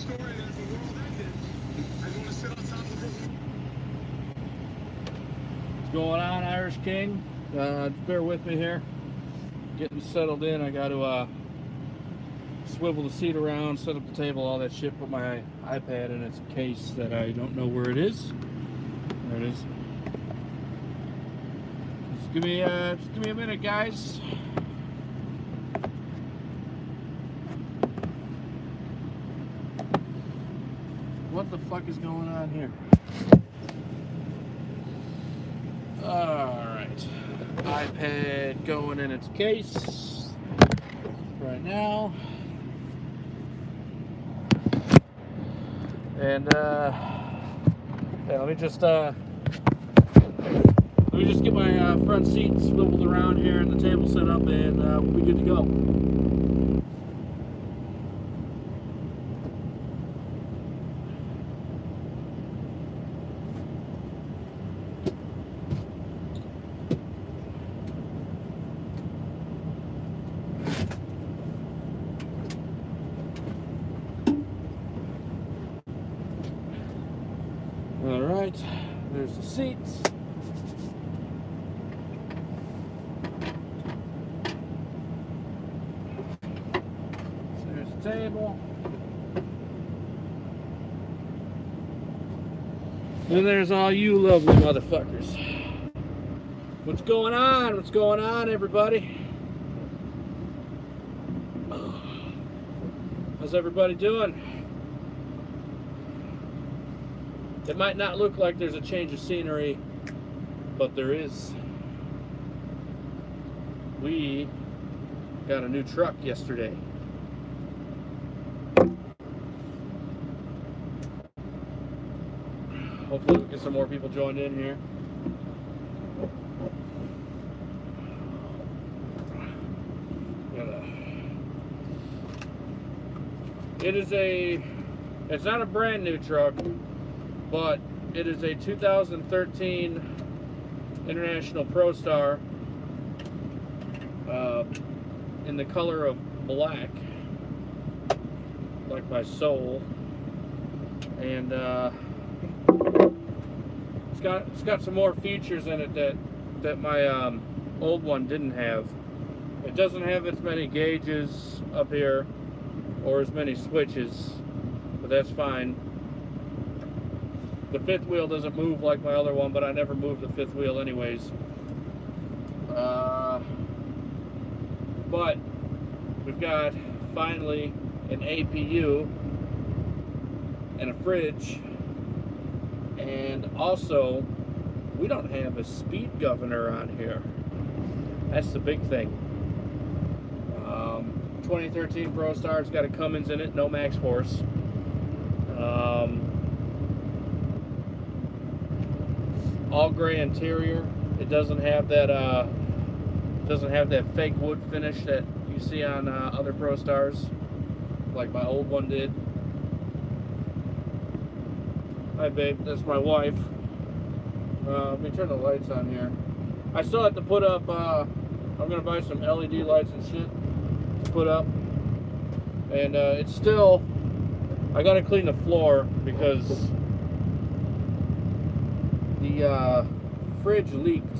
What's going on, Irish King? Bear with me here. Getting settled in. I got to swivel the seat around, set up the table, all that shit. Put my iPad in its case that I don't know where it is. There it is. Just give me a minute, guys. What the fuck is going on here? Alright. iPad going in its case right now. And yeah, let me just get my front seat swiveled around here and the table set up, and we'll be good to go. Alright, there's the seats. There's the table. And there's all you lovely motherfuckers. What's going on? What's going on, everybody? How's everybody doing? It might not look like there's a change of scenery, but there is. We got a new truck yesterday. Hopefully we'll get some more people joined in here. It's not a brand new truck, but it is a 2013 International ProStar in the color of black, like my soul, and it's got some more features in it that my old one didn't have. It doesn't have as many gauges up here or as many switches, but that's fine. The fifth wheel doesn't move like my other one, but I never moved the fifth wheel anyways. But we've got finally an APU and a fridge, and also we don't have a speed governor on here. That's the big thing. 2013 ProStar, it's got a Cummins in it, no max force. All gray interior. It doesn't have that fake wood finish that you see on other ProStars, like my old one did. Hi babe, that's my wife. Let me turn the lights on here. I still have to put up, I'm gonna buy some LED lights and shit to put up. And it's still, I gotta clean the floor because the fridge leaked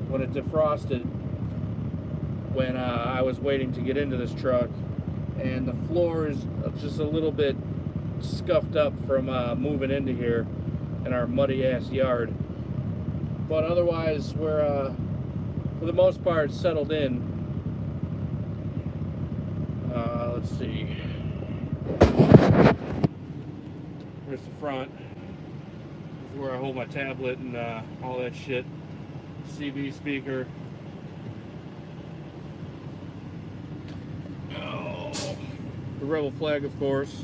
when it defrosted when I was waiting to get into this truck, and the floor is just a little bit scuffed up from moving into here in our muddy ass yard. But otherwise we're for the most part settled in. Let's see, here's the front. This is where I hold my tablet and all that shit. CB speaker. Oh, the Rebel flag, of course.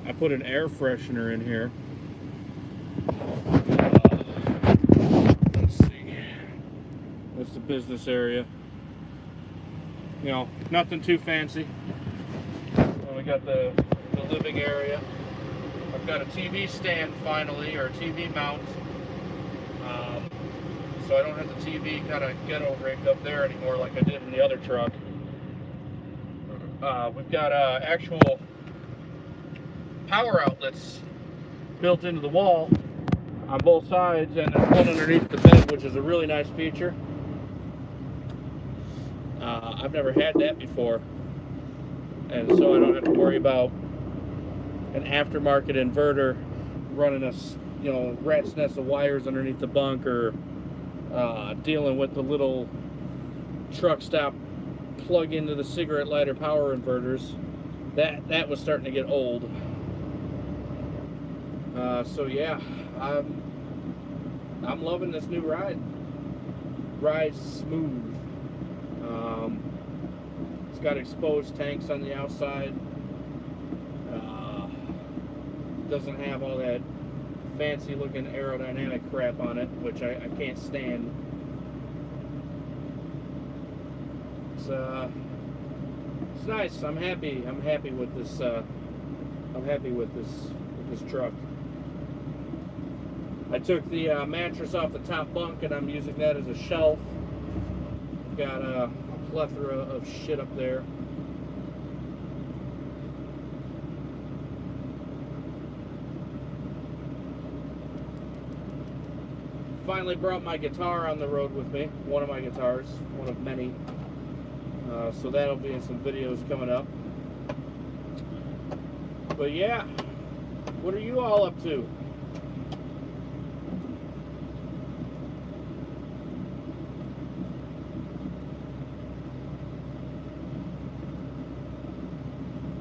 I put an air freshener in here. Let's see. That's the business area. You know, nothing too fancy. And we got the living area. I've got a TV stand finally, or a TV mount. So I don't have the TV kind of ghetto rigged up there anymore like I did in the other truck. We've got actual power outlets built into the wall on both sides, and there's one underneath the bed, which is a really nice feature. I've never had that before, and so I don't have to worry about an aftermarket inverter running a rat's nest of wires underneath the bunk, or dealing with the little truck stop plug into the cigarette lighter power inverters. That was starting to get old. So yeah, I'm loving this new ride. Ride's smooth. It's got exposed tanks on the outside. Doesn't have all that fancy looking aerodynamic crap on it, which I can't stand. It's nice. I'm happy. I'm happy with this. I'm happy with this truck. I took the mattress off the top bunk, and I'm using that as a shelf. Got a plethora of shit up there. Finally brought my guitar on the road with me. One of my guitars, one of many. So that'll be in some videos coming up. But yeah, what are you all up to?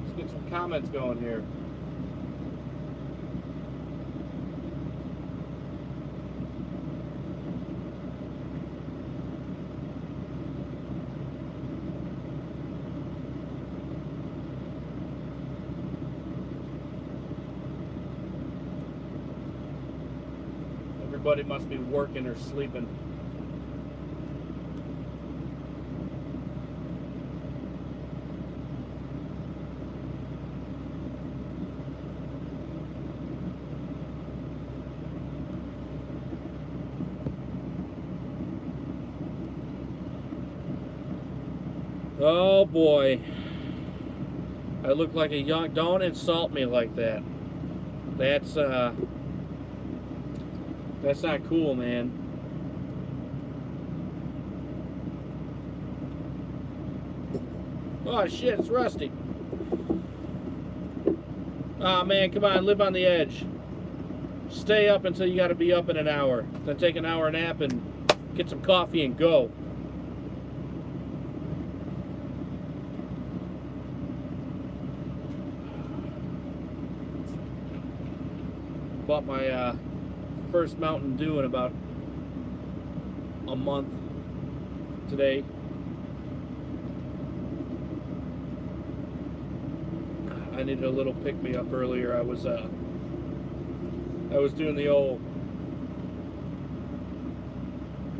Let's get some comments going here. Everybody must be working or sleeping. Oh boy. I look like a young... Don't insult me like that. That's not cool, man. Oh shit, it's rusty. Oh man, come on, live on the edge. Stay up until you gotta be up in an hour. Then take an hour nap and get some coffee and go. Bought my first Mountain Dew in about a month today. I needed a little pick-me-up earlier. I was doing the old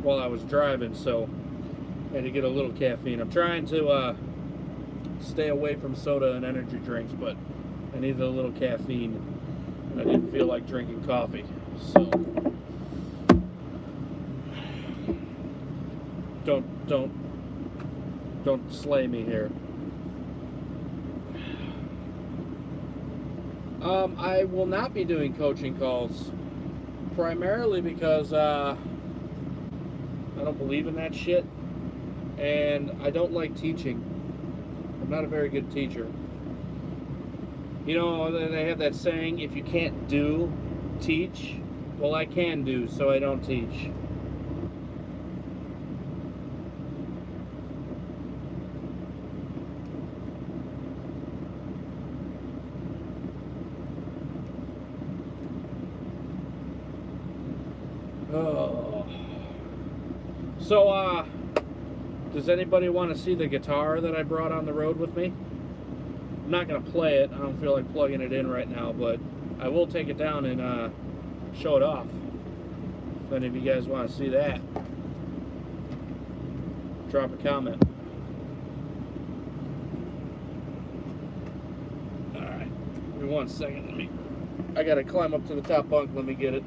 while I was driving, so I had to get a little caffeine. I'm trying to stay away from soda and energy drinks, but I needed a little caffeine, and I didn't feel like drinking coffee. So don't slay me here. I will not be doing coaching calls, primarily because I don't believe in that shit, and I don't like teaching. I'm not a very good teacher. You know, they have that saying, if you can't do, teach. Well, I can do, so I don't teach. Oh. So, does anybody want to see the guitar that I brought on the road with me? I'm not going to play it. I don't feel like plugging it in right now, but I will take it down and show it off. If any of you guys want to see that, drop a comment. Alright, give me 1 second. I got to climb up to the top bunk. Let me get it.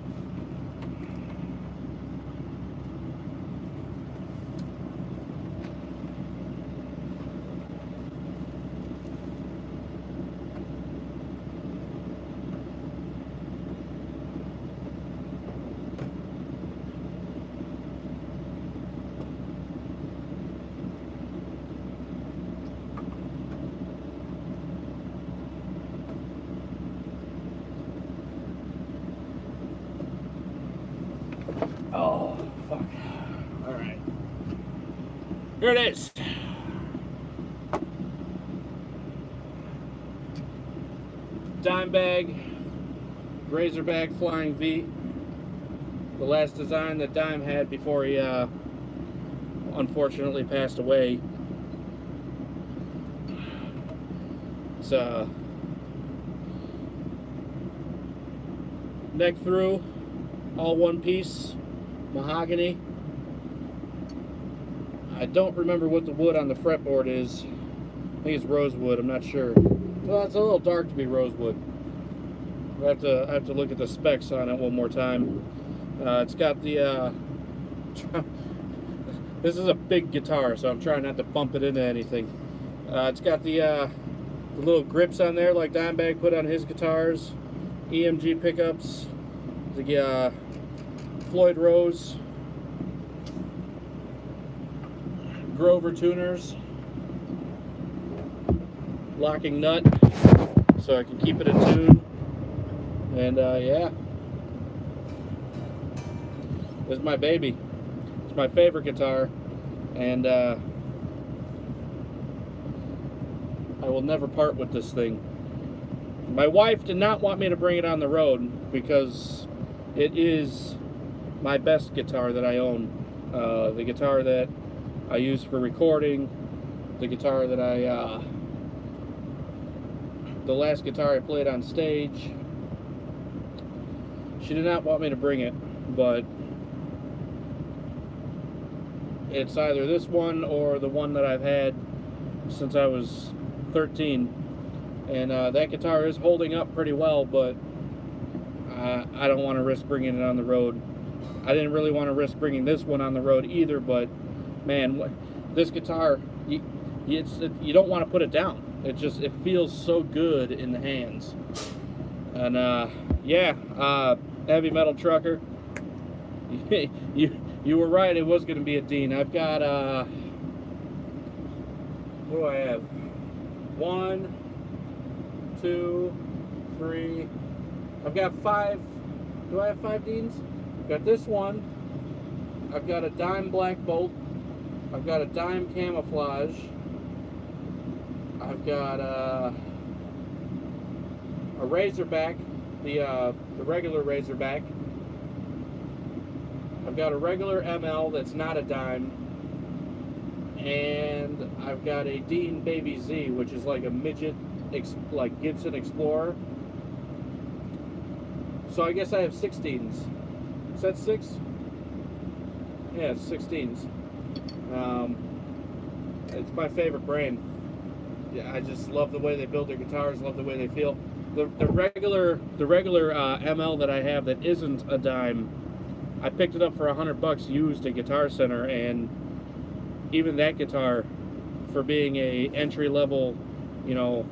Here it is. Dimebag Razorback Flying V. The last design that Dime had before he unfortunately passed away. It's neck through, all one piece, mahogany. I don't remember what the wood on the fretboard is. I think it's rosewood, I'm not sure. Well, it's a little dark to be rosewood. I have to look at the specs on it one more time. It's got the this is a big guitar, so I'm trying not to bump it into anything. It's got the little grips on there like Dimebag put on his guitars, EMG pickups, the Floyd Rose Grover tuners, locking nut so I can keep it in tune, and yeah, this is my baby. It's my favorite guitar, and I will never part with this thing. My wife did not want me to bring it on the road because it is my best guitar that I own. The guitar that I use for recording, the guitar that the last guitar I played on stage. She did not want me to bring it, but it's either this one or the one that I've had since I was 13. And that guitar is holding up pretty well, but I don't want to risk bringing it on the road. I didn't really want to risk bringing this one on the road either, but man, this guitar, you don't want to put it down. It feels so good in the hands. And yeah, Heavy Metal Trucker, you were right, it was going to be a Dean. I've got what do I have? 1, 2, 3. I've got 5. Do I have 5 Deans? I've got this one. I've got a Dime Black Bolt. I've got a Dime Camouflage. I've got a Razorback, the regular Razorback. I've got a regular ML that's not a Dime, and I've got a Dean Baby Z, which is like a midget, like Gibson Explorer. So I guess I have 16s. Is that 6? Yeah, it's 16s. It's my favorite brand. Yeah, I just love the way they build their guitars, love the way they feel. The regular ML that I have that isn't a Dime, I picked it up for $100 used at Guitar Center, and even that guitar, for being a entry-level, you know,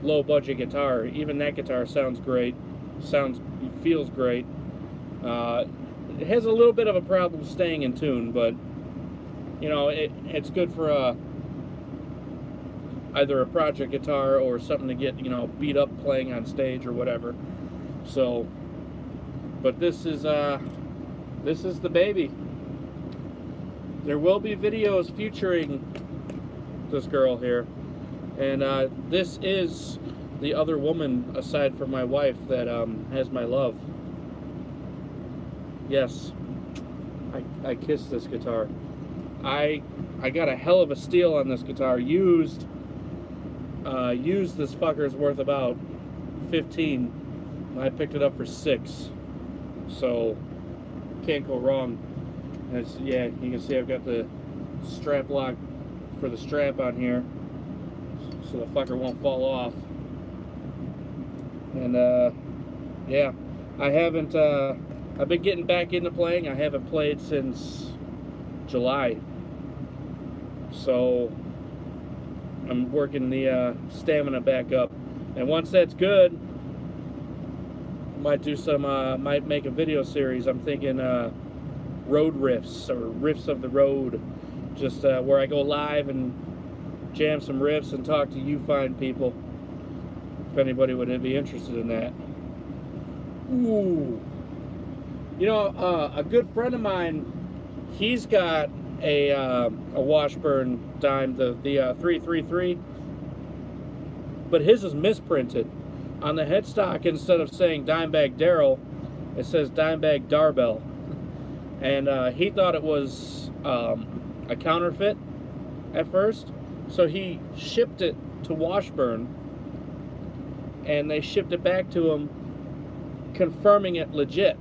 low-budget guitar, even that guitar sounds great, feels great. It has a little bit of a problem staying in tune, but you know, it's good for either a project guitar or something to get, you know, beat up playing on stage or whatever. So, but this is the baby. There will be videos featuring this girl here, and this is the other woman aside from my wife that has my love. Yes, I kissed this guitar. I got a hell of a steal on this guitar. Used this fucker's worth about 15. I picked it up for 6. So can't go wrong. And yeah, you can see I've got the strap lock for the strap on here, so the fucker won't fall off. And yeah, I haven't. I've been getting back into playing. I haven't played since July, so I'm working the stamina back up. And once that's good, I might do some. Might make a video series. I'm thinking road riffs or riffs of the road, just where I go live and jam some riffs and talk to you fine people. If anybody would be interested in that. Ooh. You know, a good friend of mine, he's got a Washburn dime, the 333, but his is misprinted. On the headstock, instead of saying Dimebag Darrell, it says Dimebag Darbell. And he thought it was a counterfeit at first, so he shipped it to Washburn, and they shipped it back to him, confirming it legit.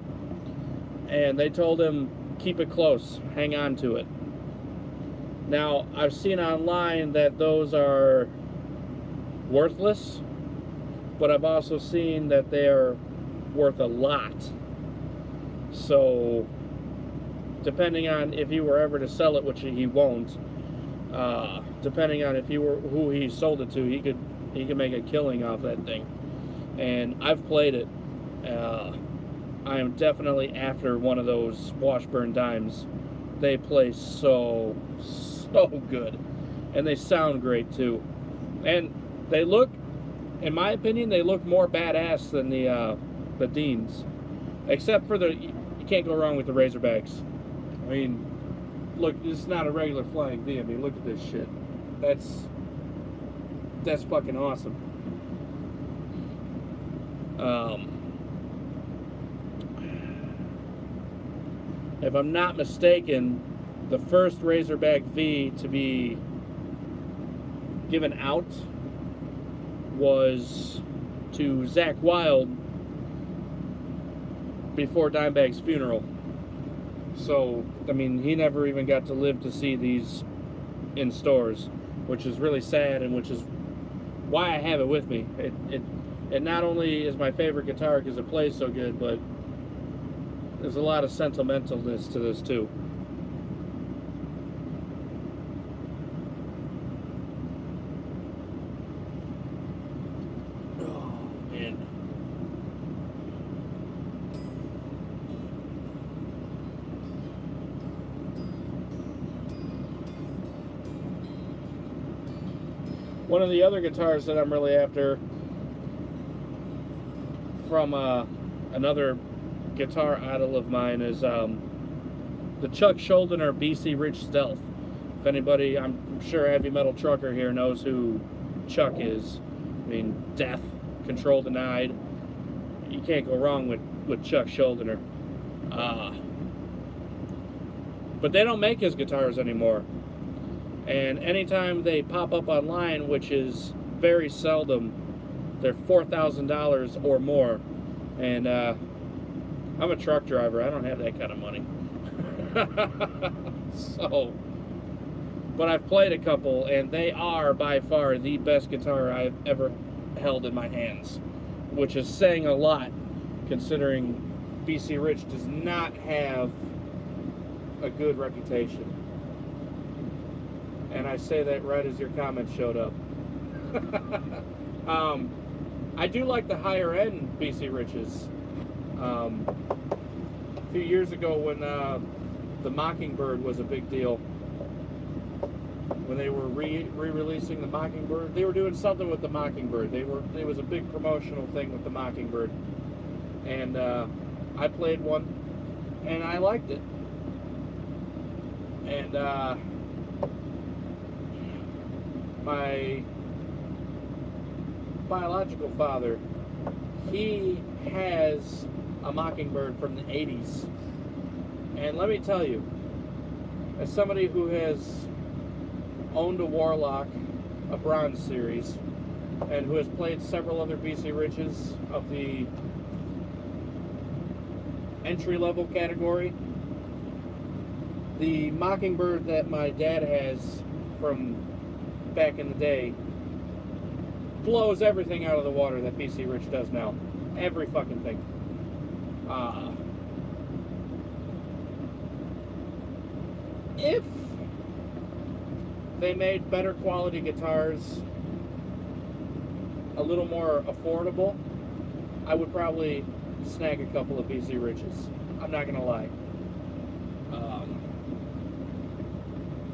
And they told him, keep it close, hang on to it. Now, I've seen online that those are worthless, but I've also seen that they're worth a lot. So, depending on if he were ever to sell it, which he won't, depending on if he were who he sold it to, he could make a killing off that thing. And I've played it. I am definitely after one of those Washburn dimes. They play so good, and they sound great too. And they look, in my opinion, they look more badass than the Deans, except for you can't go wrong with the Razorbacks. I mean, look, this is not a regular flying V. I mean, look at this shit. That's fucking awesome. If I'm not mistaken, the first Razorback V to be given out was to Zakk Wylde before Dimebag's funeral. So, I mean, he never even got to live to see these in stores, which is really sad, and which is why I have it with me. It not only is my favorite guitar because it plays so good, but there's a lot of sentimentalness to this too. Oh, man. One of the other guitars that I'm really after from another guitar idol of mine is the Chuck Schuldiner BC Rich Stealth. If anybody, I'm sure Heavy Metal Trucker here knows who Chuck is. I mean, Death, Control Denied. You can't go wrong with Chuck Schuldiner. But they don't make his guitars anymore. And anytime they pop up online, which is very seldom, they're $4,000 or more. And I'm a truck driver. I don't have that kind of money. So, but I've played a couple, and they are by far the best guitar I've ever held in my hands, which is saying a lot, considering BC Rich does not have a good reputation. And I say that right as your comment showed up. I do like the higher end BC Riches. A few years ago when the Mockingbird was a big deal, when they were re-releasing the Mockingbird, they were doing something with the Mockingbird. It was a big promotional thing with the Mockingbird, and I played one, and I liked it. And my biological father, he has a Mockingbird from the 80s. And let me tell you, as somebody who has owned a Warlock, a Bronze Series, and who has played several other BC Riches of the entry-level category, the Mockingbird that my dad has from back in the day blows everything out of the water that BC Rich does now. Every fucking thing. If they made better quality guitars a little more affordable, I would probably snag a couple of BC Riches. I'm not gonna lie.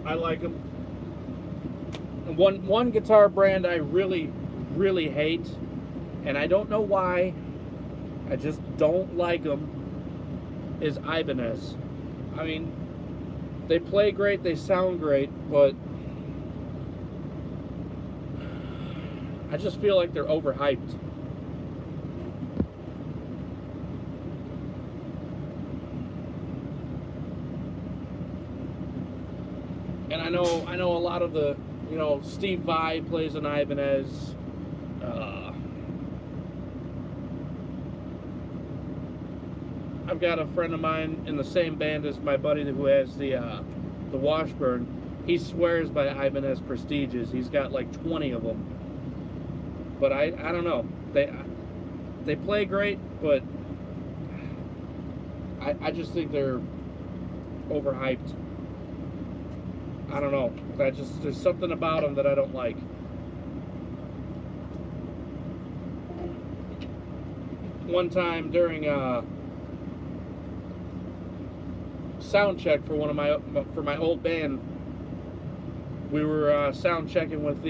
I like them. One guitar brand I really hate, and I don't know why, I just don't like them, is Ibanez. I mean, They play great, they sound great, but I just feel like they're overhyped. And I know a lot of the, Steve Vai plays an Ibanez. I've got a friend of mine in the same band as my buddy who has the Washburn. He swears by Ibanez Prestiges. He's got like 20 of them. But I don't know. They play great, but I just think they're overhyped. I don't know. There's something about them that I don't like. One time during sound check for for my old band, we were sound checking with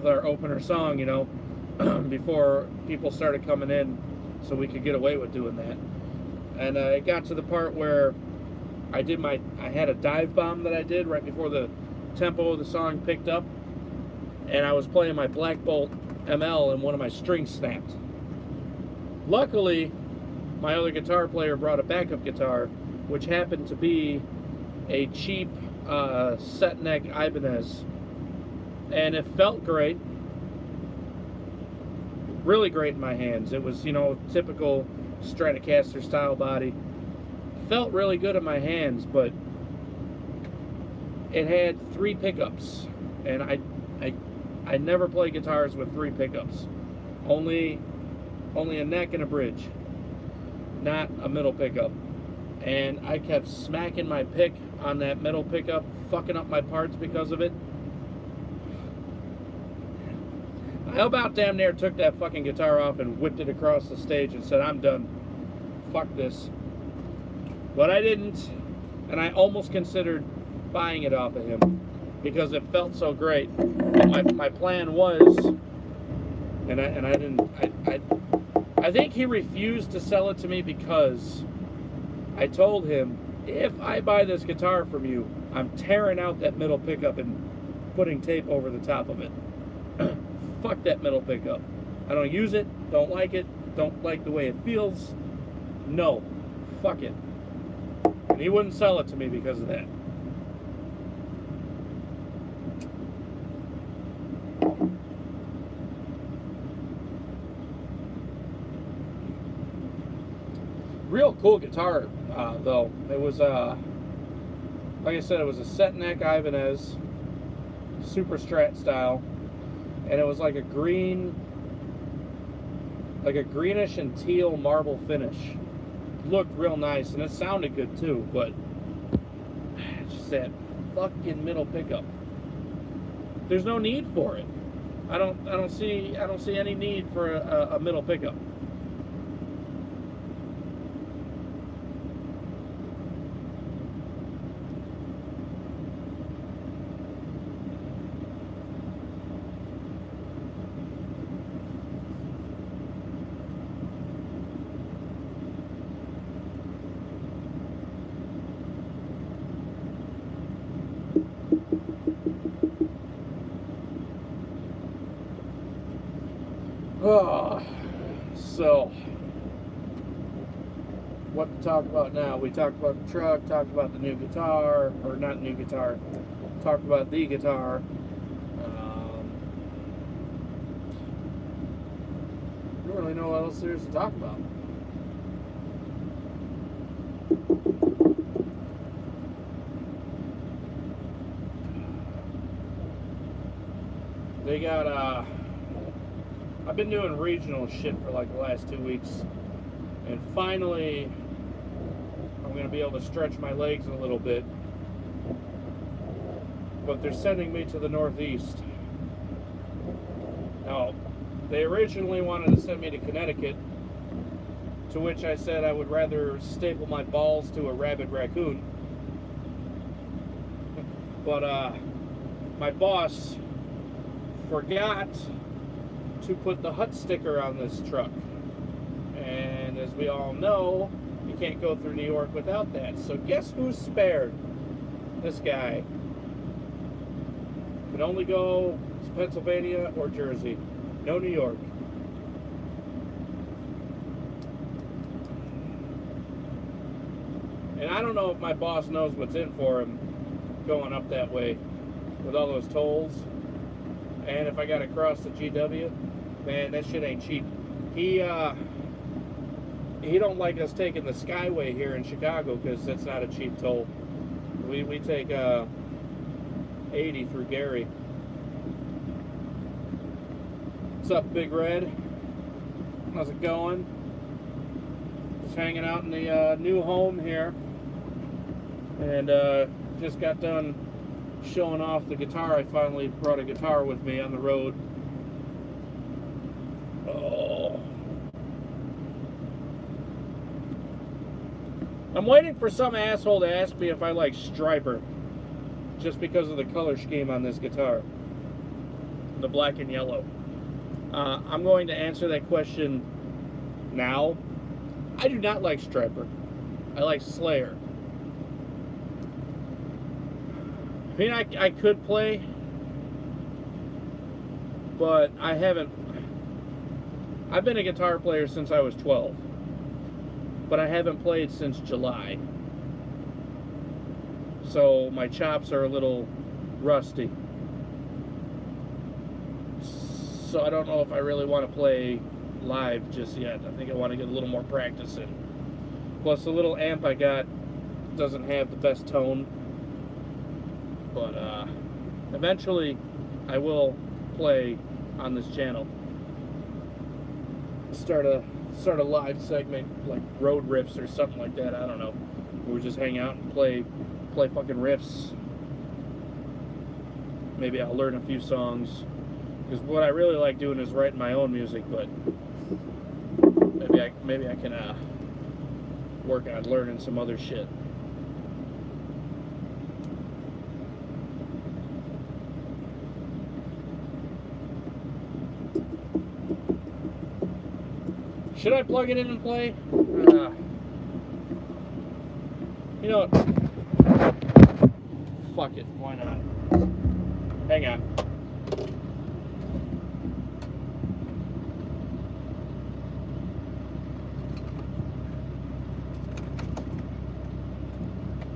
our opener song, before people started coming in, so we could get away with doing that. And it got to the part where I had a dive bomb that I did right before the tempo of the song picked up, and I was playing my Black Bolt ML and one of my strings snapped. Luckily, my other guitar player brought a backup guitar, which happened to be a cheap set neck Ibanez, and it felt great, really great in my hands. It was, typical Stratocaster style body. Felt really good in my hands, but it had 3 pickups, and I never play guitars with 3 pickups. Only a neck and a bridge, not a middle pickup. And I kept smacking my pick on that middle pickup, fucking up my parts because of it. I about damn near took that fucking guitar off and whipped it across the stage and said, I'm done. Fuck this. But I didn't, and I almost considered buying it off of him because it felt so great. And my plan was, and I didn't, I think he refused to sell it to me because I told him, if I buy this guitar from you, I'm tearing out that middle pickup and putting tape over the top of it. Fuck that middle pickup. I don't use it, don't like the way it feels. No, fuck it. And he wouldn't sell it to me because of that. Real cool guitar, though. It was, like I said, it was a set neck Ibanez, super Strat style, and it was like a greenish and teal marble finish. Looked real nice, and it sounded good too, but it's just that fucking middle pickup. There's no need for it. I don't see any need for a middle pickup. So, what to talk about now? We talked about the truck, talked about the new guitar, or not new guitar, talked about the guitar. I don't really know what else there is to talk about. They got, I've been doing regional shit for like the last 2 weeks, and finally I'm going to be able to stretch my legs a little bit, but they're sending me to the Northeast. Now, they originally wanted to send me to Connecticut, to which I said I would rather staple my balls to a rabid raccoon, but my boss forgot to put the Hut sticker on this truck, and as we all know, you can't go through New York without that. So guess who's spared? This guy can only go to Pennsylvania or Jersey. No New York. And I don't know if my boss knows what's in for him going up that way with all those tolls. And if I got to cross the GW, man, that shit ain't cheap. He don't like us taking the Skyway here in Chicago because that's not a cheap toll. We take 80 through Gary. What's up, Big Red? How's it going? Just hanging out in the new home here. And just got done showing off the guitar. I finally brought a guitar with me on the road. Oh. I'm waiting for some asshole to ask me if I like Striper, just because of the color scheme on this guitar, the black and yellow. I'm going to answer that question now. I do not like Striper. I like Slayer. I mean, I could play, but I haven't. I've been a guitar player since I was 12, but I haven't played since July. So my chops are a little rusty. So I don't know if I really want to play live just yet. I think I want to get a little more practice in. Plus the little amp I got doesn't have the best tone. But eventually I will play on this channel. Start a live segment like road riffs or something like that. I don't know. We just hang out and play fucking riffs. Maybe I'll learn a few songs. Because what I really like doing is writing my own music, but maybe I can work on learning some other shit. Should I plug it in and play? You know what? Fuck it. Why not? Hang on.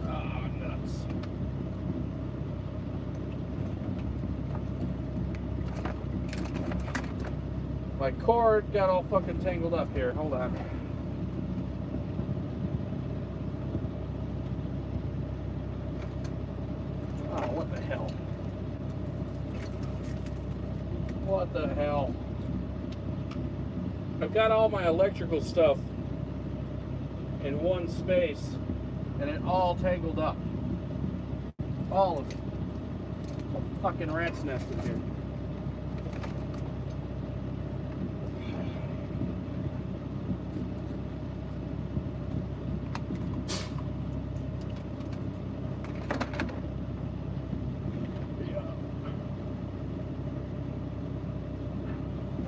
Oh, nuts. My cord got all fucking tangled up here. Hold on. Oh, what the hell? What the hell? I've got all my electrical stuff in one space and it all tangled up. All of it. A fucking rat's nest in here.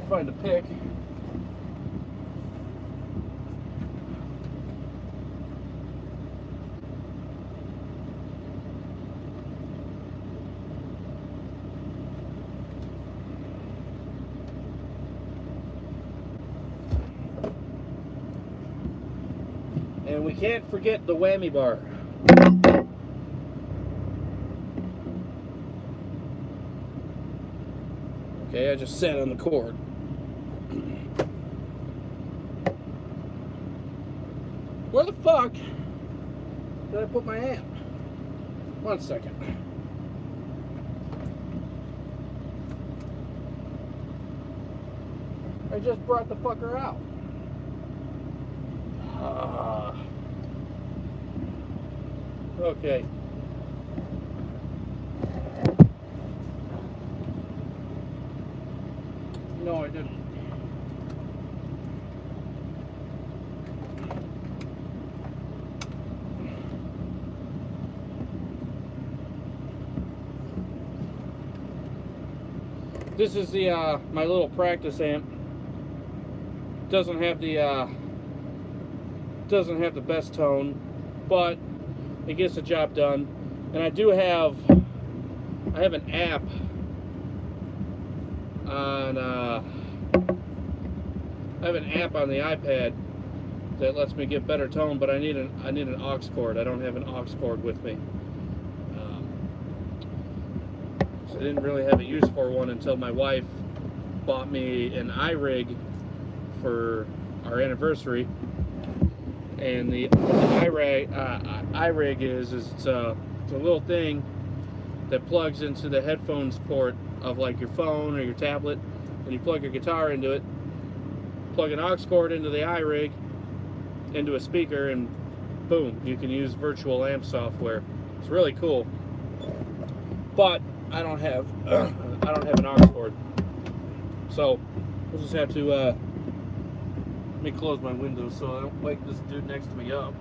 Find a pick. And we can't forget the whammy bar. Okay, I just sat on the cord. Where the fuck did I put my amp? 1 second. I just brought the fucker out. Okay. No, I didn't. This is the my little practice amp. Doesn't have the best tone, but it gets the job done. And I have an app on the iPad that lets me get better tone, but I need an aux cord. I don't have an aux cord with me. So I didn't really have a use for one until my wife bought me an iRig for our anniversary. And the iRig is it's a little thing that plugs into the headphones port of like your phone or your tablet, and you plug your guitar into it, plug an aux cord into the iRig, into a speaker, and boom, you can use virtual amp software. It's really cool. But I don't have an aux cord, so we'll just have to let me close my window so I don't wake this dude next to me up.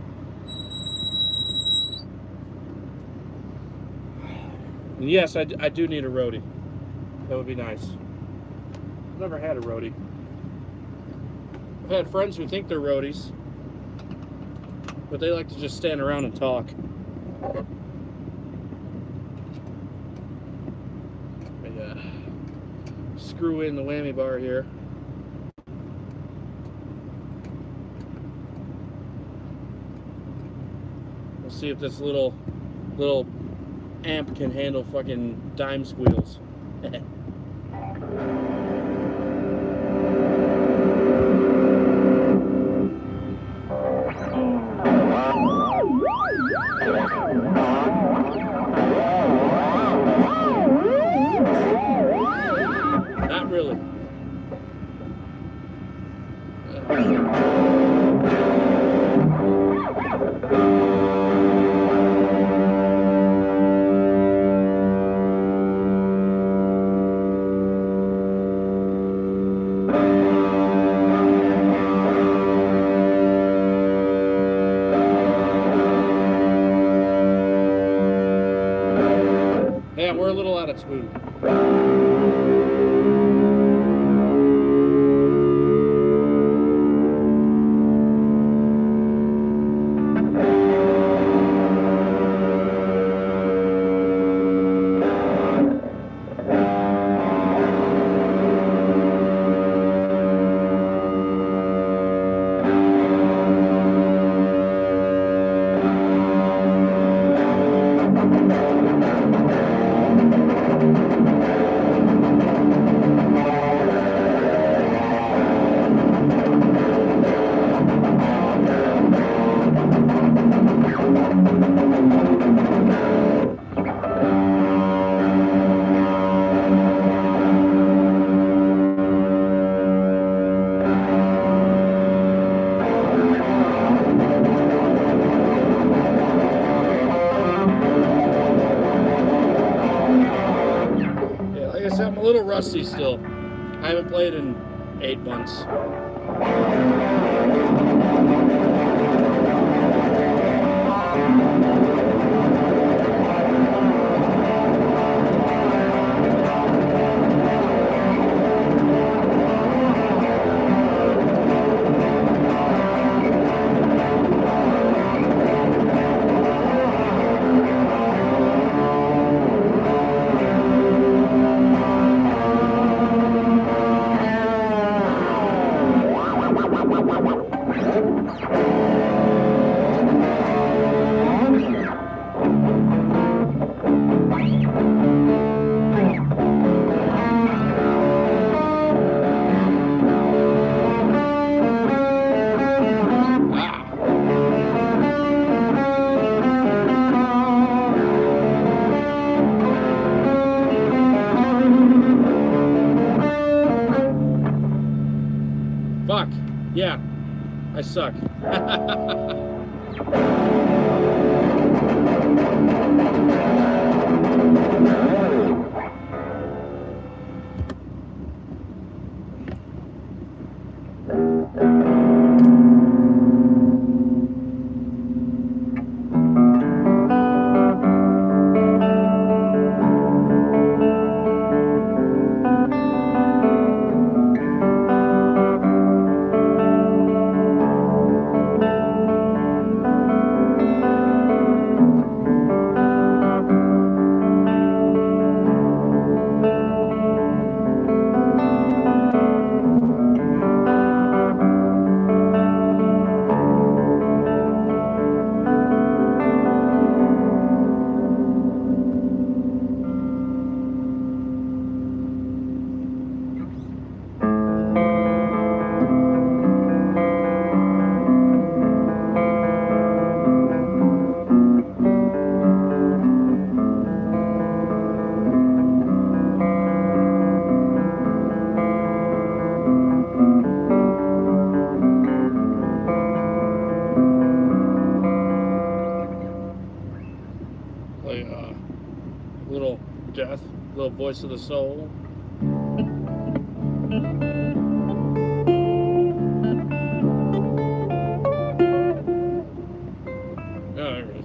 And yes, I do need a roadie. That would be nice. I've never had a roadie. I've had friends who think they're roadies, but they like to just stand around and talk. Screw in the whammy bar here. We'll see if this little amp can handle fucking dime squeals. Not really. Yeah, we're a little out of tune. I'm a little rusty still. I haven't played in 8 months. Fuck. Yeah, I suck. Voice of the Soul. Oh, there it is.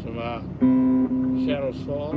Some Shadows Fall.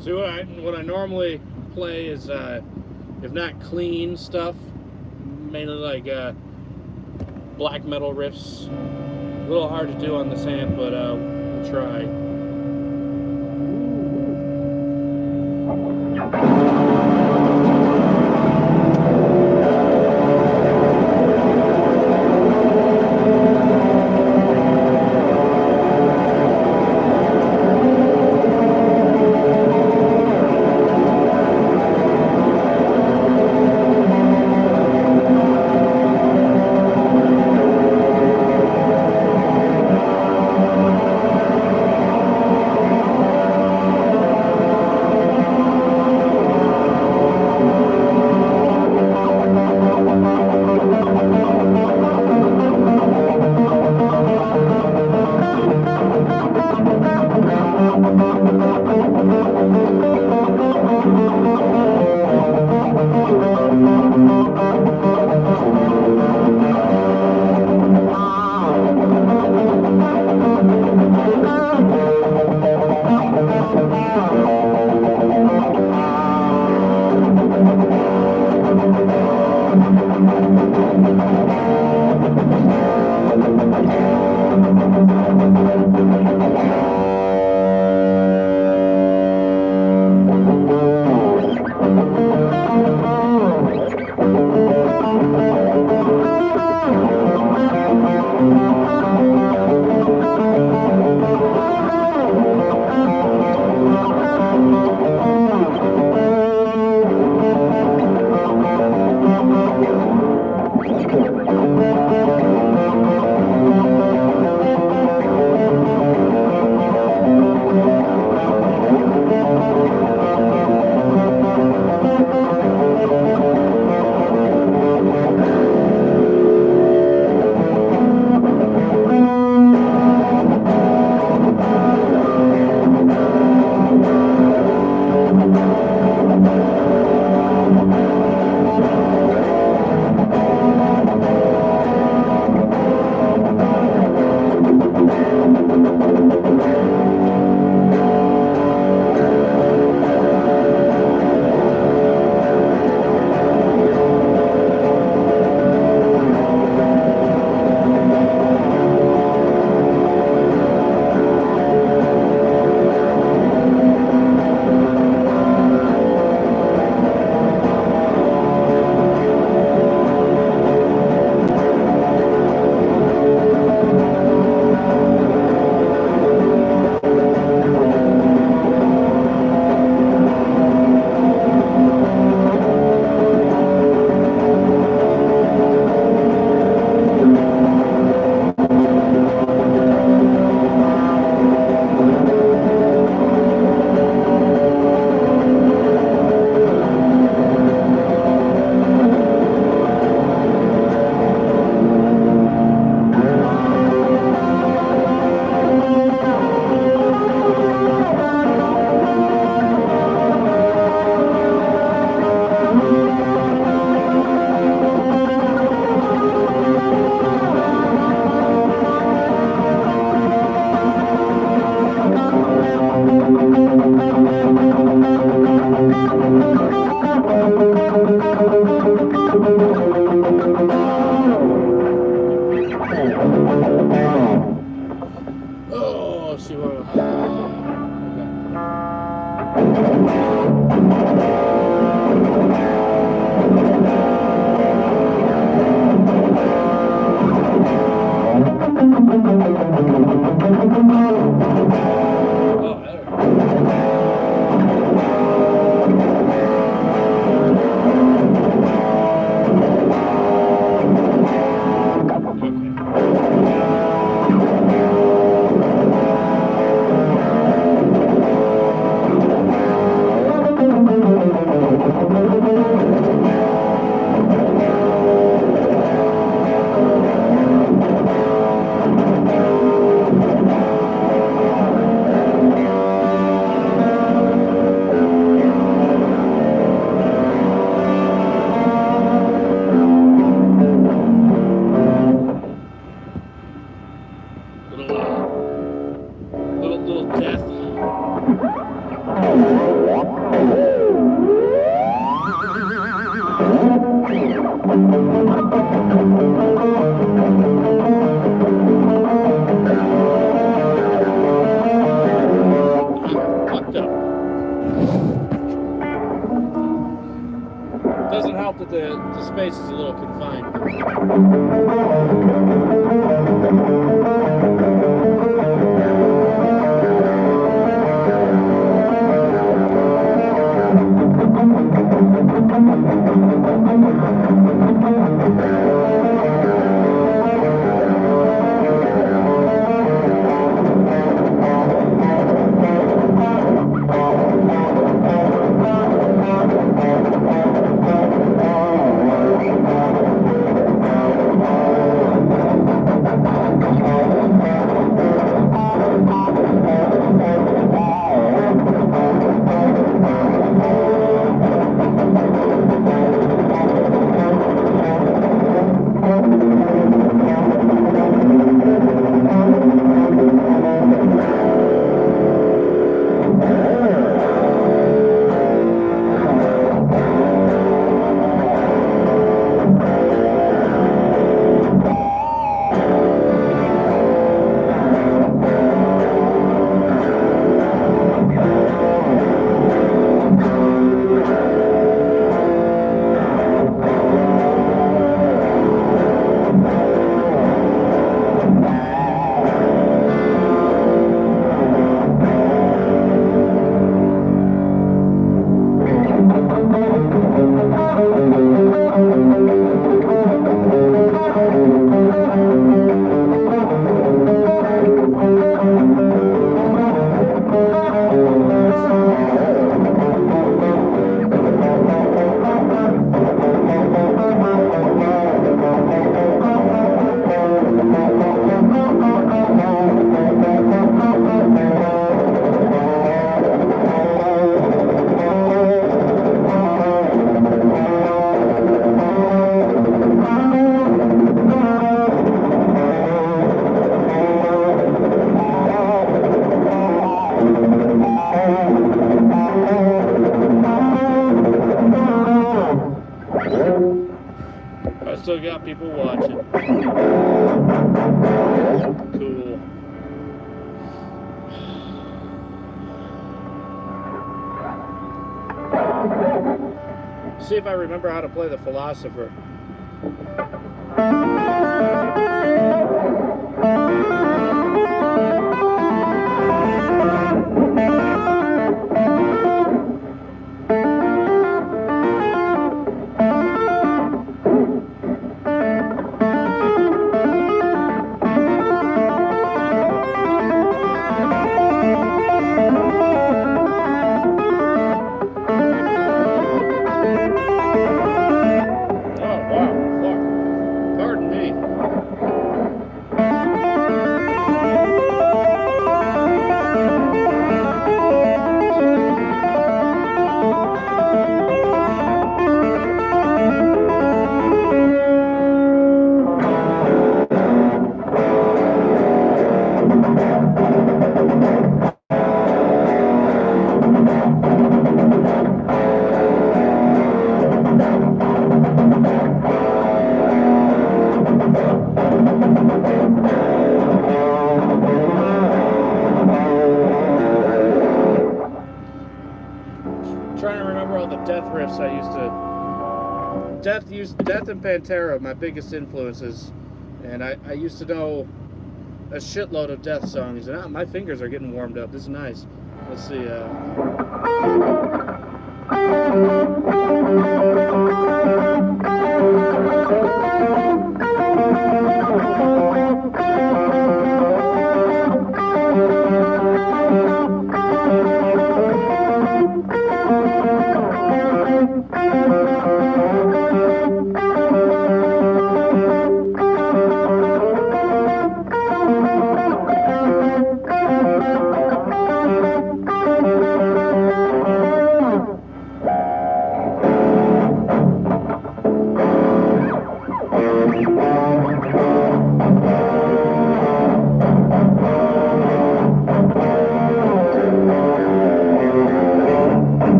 So what I normally play is, if not clean stuff, mainly like black metal riffs. A little hard to do on this amp, but we'll try. see what. Little death. Fucked up. Doesn't help that the space is a little confined. I still got people watching. Cool. See if I remember how to play the Philosopher. Death and Pantera, my biggest influences, and I used to know a shitload of Death songs, and my fingers are getting warmed up. This is nice. Let's see.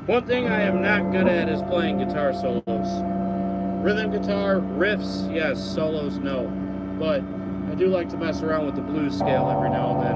One thing I am not good at is playing guitar solos. Rhythm guitar, riffs, yes. Solos, no. But I do like to mess around with the blues scale every now and then.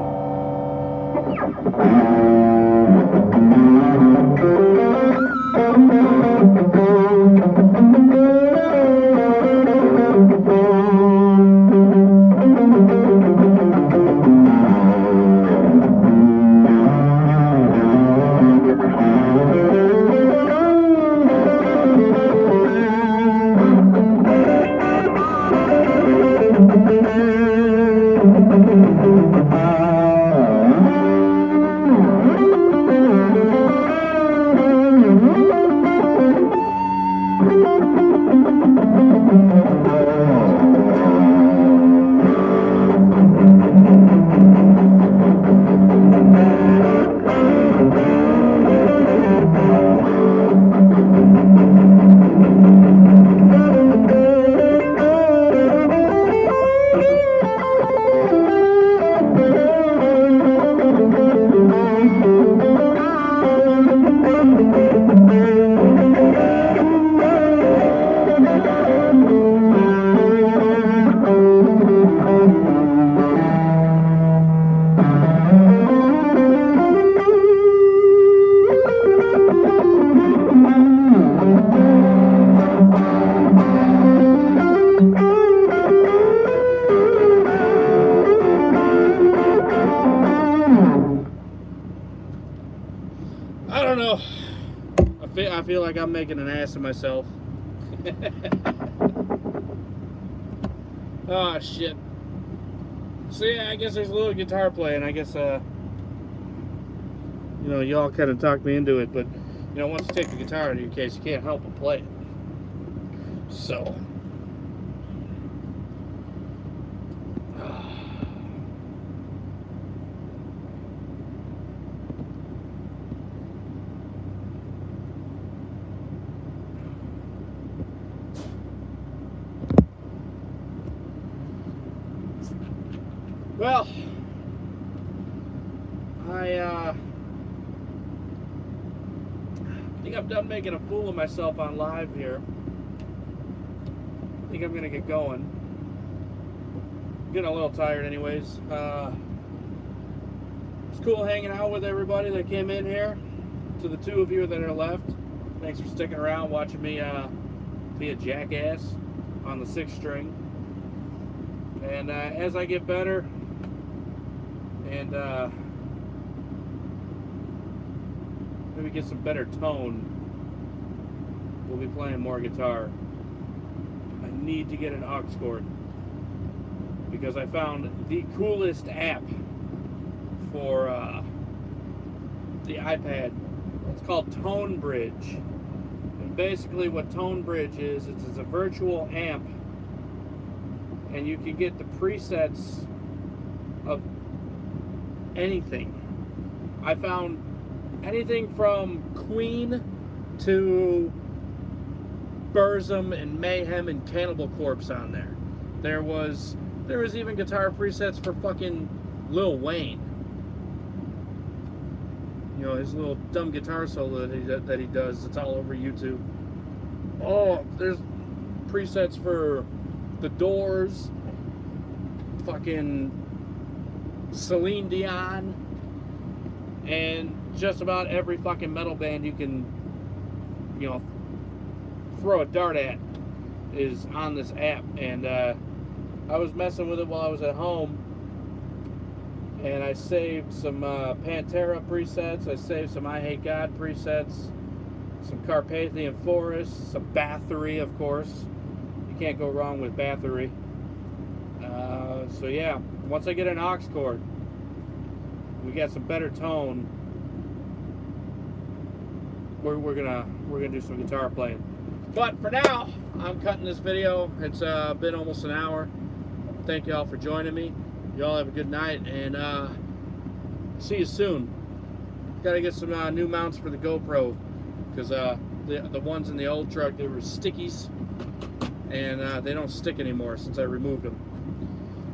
I'm making an ass of myself. Oh shit. So yeah, I guess there's a little guitar playing. I guess you know, y'all kind of talked me into it, but you know, once you take the guitar out of your case, you can't help but play it. So well, I think I'm done making a fool of myself on live here. I think I'm gonna get going. I'm getting a little tired anyways. It's cool hanging out with everybody that came in here. To the 2 of you that are left, thanks for sticking around, watching me be a jackass on the 6th string. And as I get better and maybe get some better tone, we'll be playing more guitar. I need to get an aux cord because I found the coolest app for the iPad. It's called ToneBridge. And basically what ToneBridge is, it's a virtual amp, and you can get the presets of anything. I found anything from Queen to Burzum and Mayhem and Cannibal Corpse on there. There was even guitar presets for fucking Lil Wayne. You know, his little dumb guitar solo that he does. It's all over YouTube. Oh, there's presets for The Doors, fucking Celine Dion, and just about every fucking metal band you can, you know, throw a dart at is on this app. And I was messing with it while I was at home, and I saved some Pantera presets, I saved some I Hate God presets, some Carpathian Forest, some Bathory, of course. You can't go wrong with Bathory. So yeah, once I get an aux cord, we got some better tone, we're gonna do some guitar playing. But for now, I'm cutting this video. It's been almost an hour. Thank y'all for joining me. Y'all have a good night, and see you soon. Gotta get some new mounts for the GoPro, because the ones in the old truck, they were stickies, and they don't stick anymore since I removed them.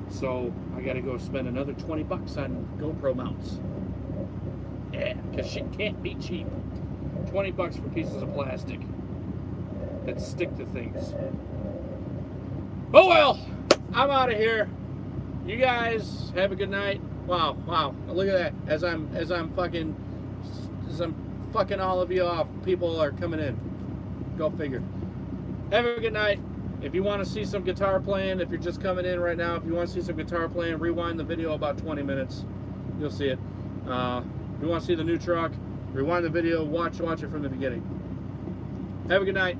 So I gotta go spend another 20 bucks on GoPro mounts. Yeah, because shit can't be cheap. 20 bucks for pieces of plastic that stick to things. Oh well, I'm out of here. You guys have a good night. Wow, look at that. As I'm fucking all of you off, people are coming in. Go figure. Have a good night. If you want to see some guitar playing, if you're just coming in right now, if you want to see some guitar playing, rewind the video about 20 minutes. You'll see it. If you want to see the new truck, rewind the video, watch it from the beginning. Have a good night.